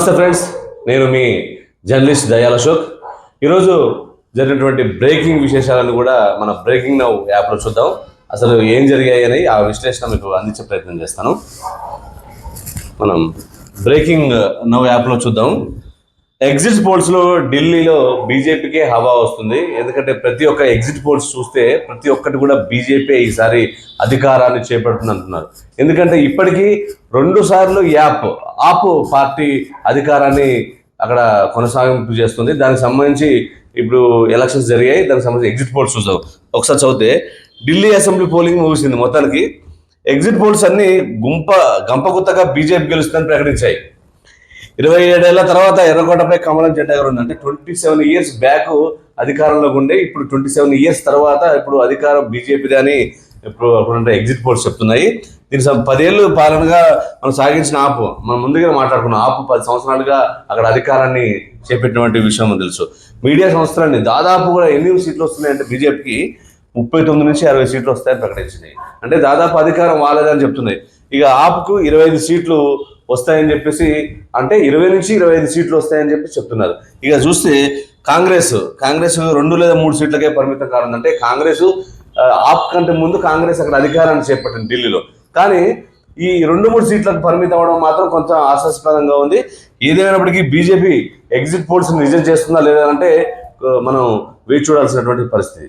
నమస్తే ఫ్రెండ్స్, నేను మీ జర్నలిస్ట్ దయాల్ అశోక్. ఈరోజు జరిగినటువంటి బ్రేకింగ్ విశేషాలను కూడా మన బ్రేకింగ్ నౌ యాప్లో చూద్దాం. అసలు ఏం జరిగాయి అని ఆ విశ్లేషణ మీకు అందించే ప్రయత్నం చేస్తాను. మనం బ్రేకింగ్ నౌ యాప్లో చూద్దాం. ఎగ్జిట్ పోల్స్లో ఢిల్లీలో బీజేపీకే హవా వస్తుంది. ఎందుకంటే ప్రతి ఒక్క ఎగ్జిట్ పోల్స్ చూస్తే ప్రతి ఒక్కటి కూడా బీజేపీ ఈసారి అధికారాన్ని చేపడుతుంది అంటున్నారు. ఎందుకంటే ఇప్పటికీ 2 సార్లు ఆప్ పార్టీ అధికారాన్ని అక్కడ కొనసాగింపు చేస్తుంది. దానికి సంబంధించి ఇప్పుడు ఎలక్షన్స్ జరిగాయి. దానికి సంబంధించి ఎగ్జిట్ పోల్స్ చూద్దాం. ఒకసారి చదివితే ఢిల్లీ అసెంబ్లీ పోలింగ్ ముగిసింది. మొత్తానికి ఎగ్జిట్ పోల్స్ అన్ని గంపగుత్తగా బీజేపీ గెలుస్తుందని ప్రకటించాయి. 27 ఏళ్ల తర్వాత ఎర్రకోటపై కమలం జెండా ఎగరండి. అంటే 27 ఇయర్స్ బ్యాక్ అధికారంలోకి ఉండే ఇప్పుడు 27 ఇయర్స్ తర్వాత ఇప్పుడు అధికారం బీజేపీది అని ఇప్పుడు అప్పుడంటే ఎగ్జిట్ పోల్స్ చెప్తున్నాయి. దీనికి 10 ఏళ్ళు పాలనగా మనం సాగించిన మనం ముందుగా మాట్లాడుకున్నాం. 10 సంవత్సరాలుగా అక్కడ అధికారాన్ని చేపట్టినటువంటి విషయం మనకు తెలుసు. మీడియా సంస్థలన్నీ దాదాపు కూడా ఎన్ని సీట్లు వస్తున్నాయంటే బీజేపీకి 39 నుంచి 60 సీట్లు వస్తాయని ప్రకటించినాయి. అంటే దాదాపు అధికారం వాళ్ళదని చెప్తున్నాయి. ఇక ఆప్కు 25 సీట్లు వస్తాయని చెప్పేసి, అంటే 20 నుంచి 25 సీట్లు వస్తాయని చెప్పి చెప్తున్నారు. ఇక చూస్తే కాంగ్రెస్ 2 లేదా 3 సీట్లకే పరిమితం కానుందంటే కాంగ్రెస్ ఆప్ కంటే ముందు కాంగ్రెస్ అక్కడ అధికారాన్ని చేపట్టింది ఢిల్లీలో. కానీ ఈ 2-3 సీట్లకు పరిమితం అవడం మాత్రం కొంచెం ఆశాస్పదంగా ఉంది. ఏదేమైనప్పటికీ బీజేపీ ఎగ్జిట్ పోల్స్ నిజం చేస్తుందా లేదా అంటే మనం వేచి చూడాల్సినటువంటి పరిస్థితి.